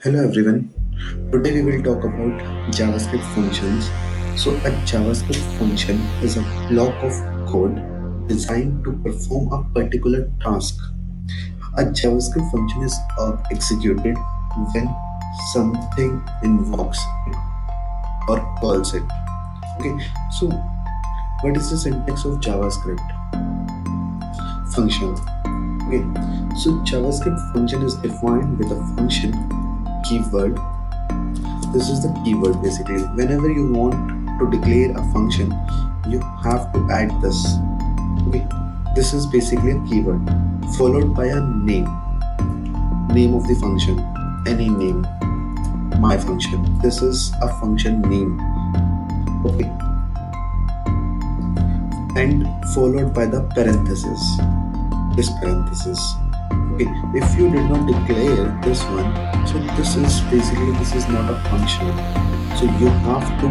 Hello everyone. Today we will talk about JavaScript functions. So a JavaScript function is a block of code designed to perform a particular task. A JavaScript function is executed when something invokes it or calls it. Okay, so what is the syntax of JavaScript function? Okay, so JavaScript function is defined with a function keyword. This is the keyword basically. Whenever you want to declare a function, you have to add this. Okay, this is basically a keyword followed by a name of the function, any name, my function. This is a function name. Okay, and followed by the parenthesis. This parenthesis. Okay, if you did not declare this one, so this is not a function. So you have to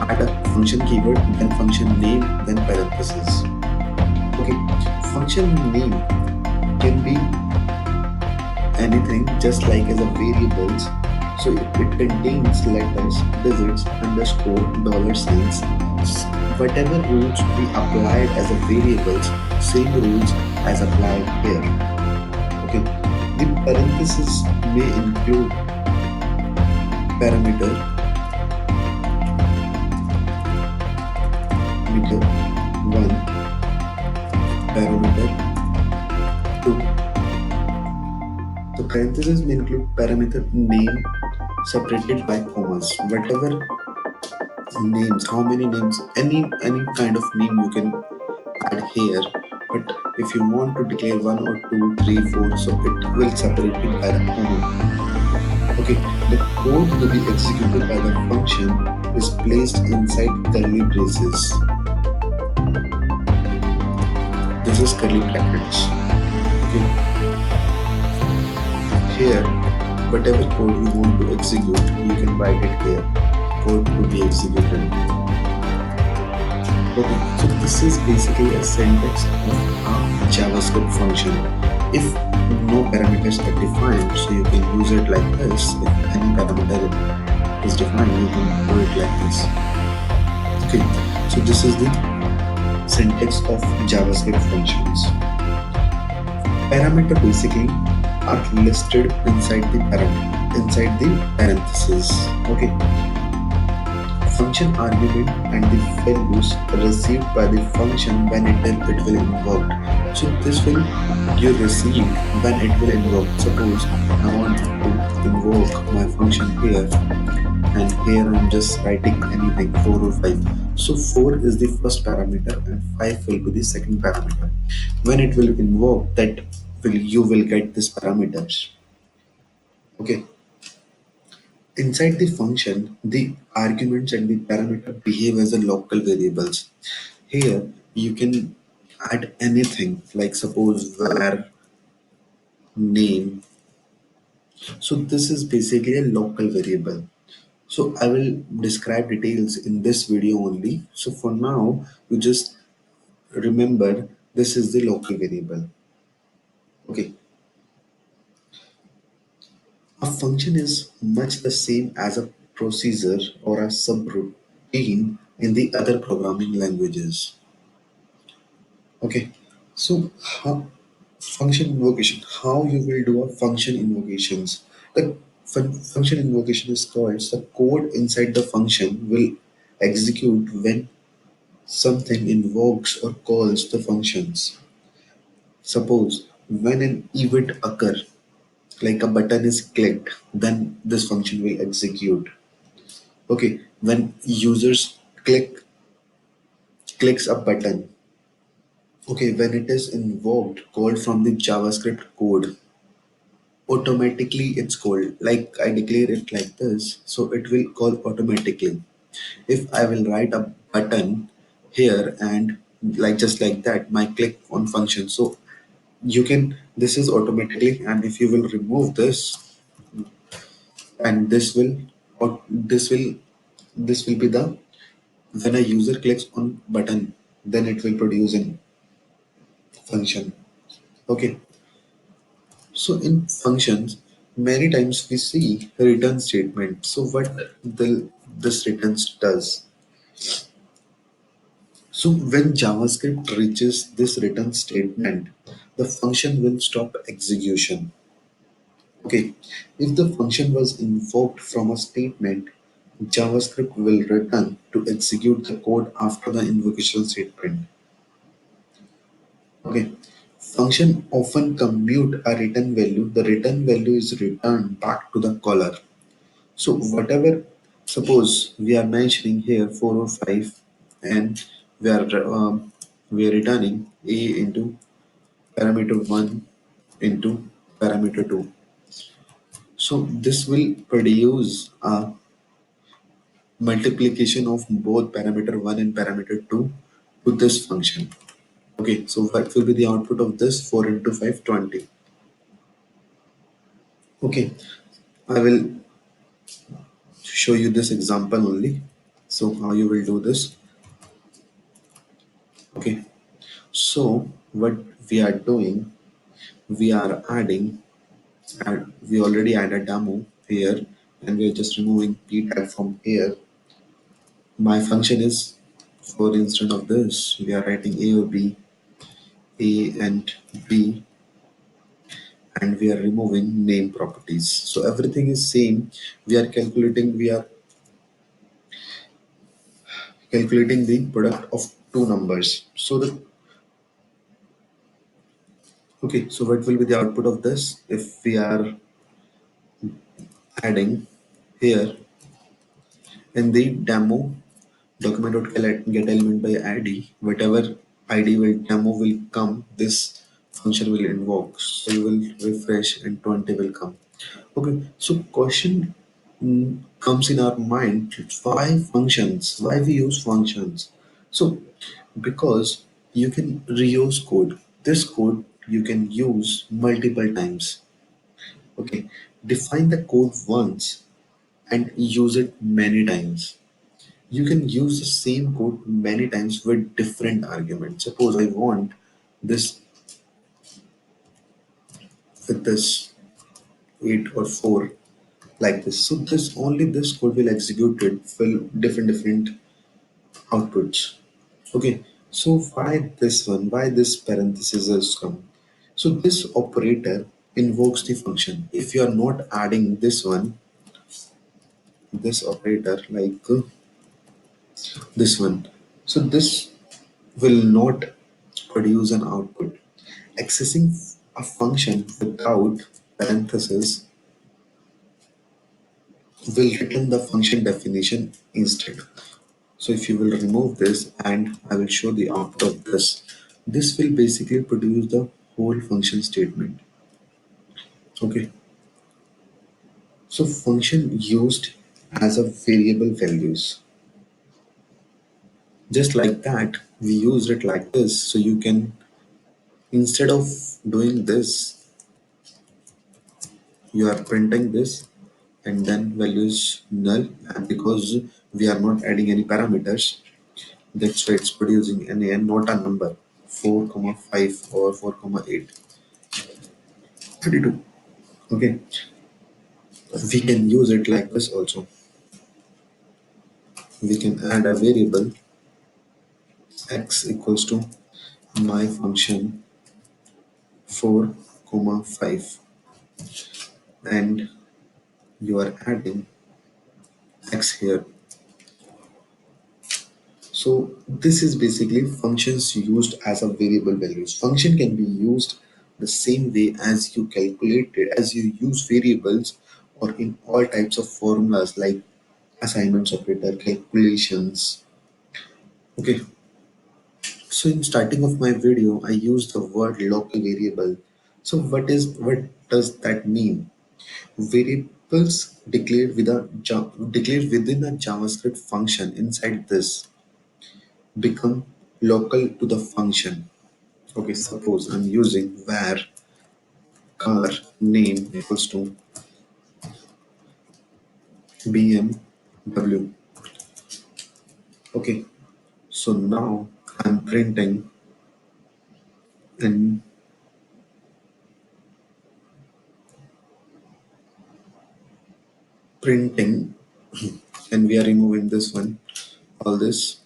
add a function keyword, then function name, then parenthesis. Okay, function name can be anything just like as a variables. So it contains letters, digits, underscore, dollar signs. Whatever rules we applied as a variables, same rules as applied here. Okay, the parenthesis may include parameter, meter 1, parameter 2. The parentheses may include parameter name separated by commas. Whatever names, how many names, any kind of name you can add here. But if you want to declare one or two, three, four, so it will separate it by the comma. Okay, the code to be executed by the function is placed inside curly braces. This is curly brackets. Okay, here, whatever code you want to execute, you can write it here. Code to be executed. Okay, so this is basically a syntax of a JavaScript function. If no parameters are defined, so you can use it like this. If any parameter is defined, you can do it like this. Okay, so this is the syntax of JavaScript functions. Parameter basically are listed inside the parentheses. Okay, function argument and the values received by the function when it will invoked. So this will you receive when it will invoke. Suppose I want to invoke my function here, and here I'm just writing anything 4 or 5. So 4 is the first parameter and 5 will be the second parameter. When it will invoke, that will you will get this parameters. Okay, inside the function, the arguments and the parameter behave as a local variables. Here, you can add anything like suppose var name. So this is basically a local variable. So I will describe details in this video only. So for now, you just remember this is the local variable. Okay, a function is much the same as a procedure or a subroutine in the other programming languages. Okay, so how function invocation, how you will do a function invocations. The function invocation is called the code inside the function will execute when something invokes or calls the functions. Suppose when an event occur, like a button is clicked, then this function will execute. Okay, when users clicks a button, okay, when it is invoked, called from the JavaScript code, automatically it's called. Like I declare it like this, so it will call automatically. If I will write a button here and like just like that, my click on function, so you can this is automatically, and if you will remove this, and this will be the when a user clicks on button, then it will produce an function. Okay, so in functions, many times we see return statement. So what this returns does. So when JavaScript reaches this return statement, the function will stop execution. Okay, if the function was invoked from a statement, JavaScript will return to execute the code after the invocation statement. Okay, function often commute a return value. The return value is returned back to the caller. So whatever, suppose we are mentioning here 4 or 5, and we are returning a into parameter 1 into parameter 2. So this will produce a multiplication of both parameter 1 and parameter 2 to this function. Okay, so what will be the output of this? 4 into 5, 20. Okay, I will show you this example only. So how you will do this? Okay, so what we are doing, we are adding, and we already add a demo here, and we are just removing p tag from here. My function is, for instead of this, we are writing a or b, a and b, and we are removing name properties. So everything is same. We are calculating the product of two numbers. So the okay, so what will be the output of this if we are adding here in the demo document.get element by id, whatever id will demo will come, this function will invoke. So you will refresh and 20 will come. Okay, so question comes in our mind, why functions, why we use functions? So because you can reuse code, this code you can use multiple times. Okay, define the code once and use it many times. You can use the same code many times with different arguments. Suppose I want this with this 8 or 4 like this. So this only this code will execute it for different outputs. Okay. So why this one? Why this parenthesis has come? So this operator invokes the function. If you are not adding this one, this operator like this one, so this will not produce an output. Accessing a function without parentheses will return the function definition instead. So if you will remove this and I will show the output of this, this will basically produce the whole function statement. Okay. So function used as a variable values. Just like that, we use it like this. So you can, instead of doing this, you are printing this and then value is null, and because we are not adding any parameters, that's why it's producing an a and not a number 4 comma 5 or 4 comma 8, 32. Okay, we can use it like this also. We can add a variable x equals to my function 4 comma 5, and you are adding x here. So this is basically functions used as a variable values. Function can be used the same way as you calculate it, as you use variables, or in all types of formulas like assignments operator, calculations. Okay, so in starting of my video, I used the word local variable. So what does that mean? Variables declared within a JavaScript function inside this become local to the function. Okay, suppose I'm using var car name equals to BMW. Okay, so now I'm printing in printing, and we are removing this one, all this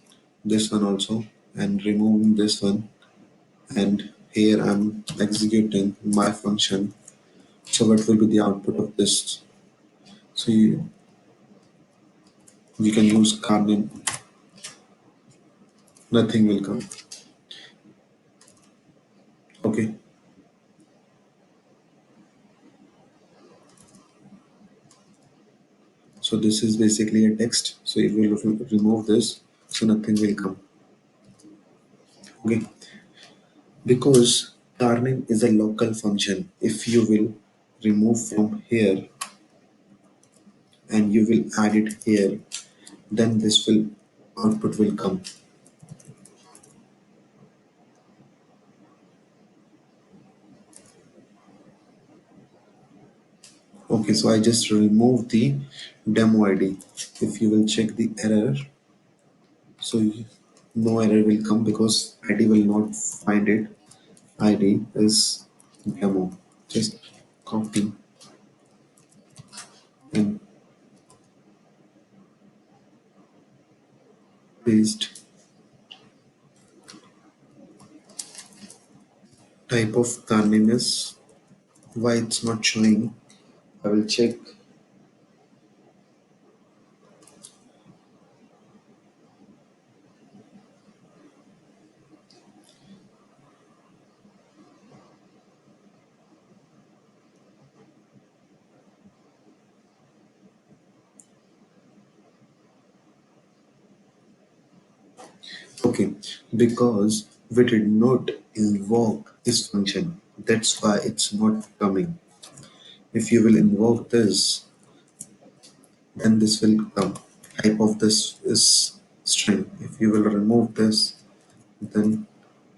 one also, and removing this one, and here I'm executing my function. So what will be the output of this? So we can use carbon, nothing will come. Okay, so this is basically a text. So if we remove this, so nothing will come. Okay, because turning is a local function. If you will remove from here and you will add it here, then this will output will come. Okay, so I just removed the demo ID. If you will check the error, so no error will come because ID will not find it. ID is demo. Just copy and paste. Type of name is, why it's not showing. I will check. Okay, because we did not invoke this function. That's why it's not coming. If you will invoke this, then this will come. Type of this is string. If you will remove this, then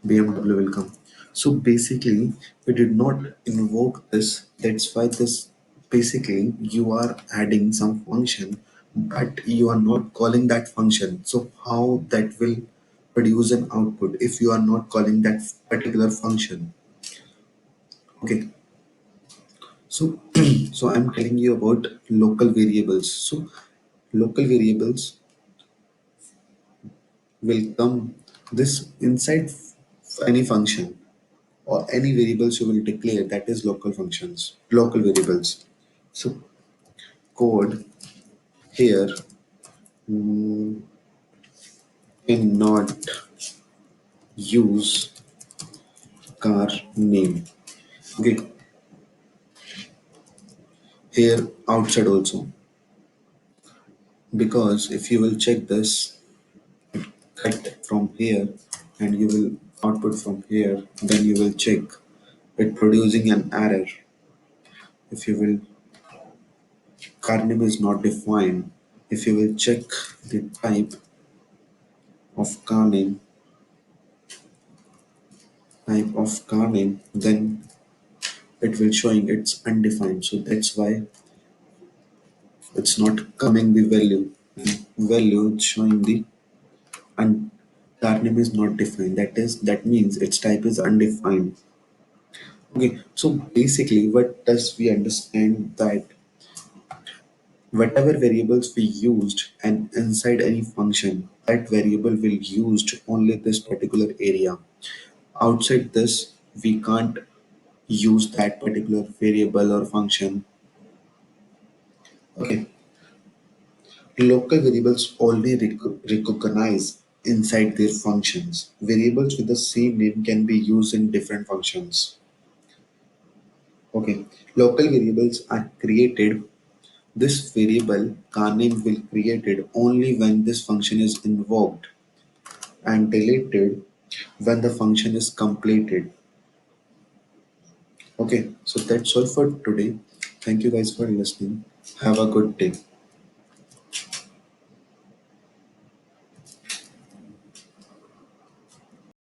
BMW will come. So basically, we did not invoke this. That's why this basically you are adding some function, but you are not calling that function. So how that will produce an output if you are not calling that particular function? Okay, so so I'm telling you about local variables. So local variables will come this inside any function or any variables you will declare, that is local functions, local variables. So code here, mm, cannot use car name. Okay, here outside also, because if you will check this, cut from here and you will output from here, then you will check it producing an error. If you will, car name is not defined. If you will check the type of car name, then it will showing it's undefined. So that's why it's not coming the value. Value it's showing the and car name is not defined. That means its type is undefined. Okay, so basically what does we understand that whatever variables we used and inside any function, that variable will used only this particular area. Outside this, we can't use that particular variable or function. Okay, local variables only recognize inside their functions. Variables with the same name can be used in different functions. Okay, local variables are created. This variable car name will created only when this function is invoked and deleted when the function is completed. Okay, so that's all for today. Thank you guys for listening. Have a good day.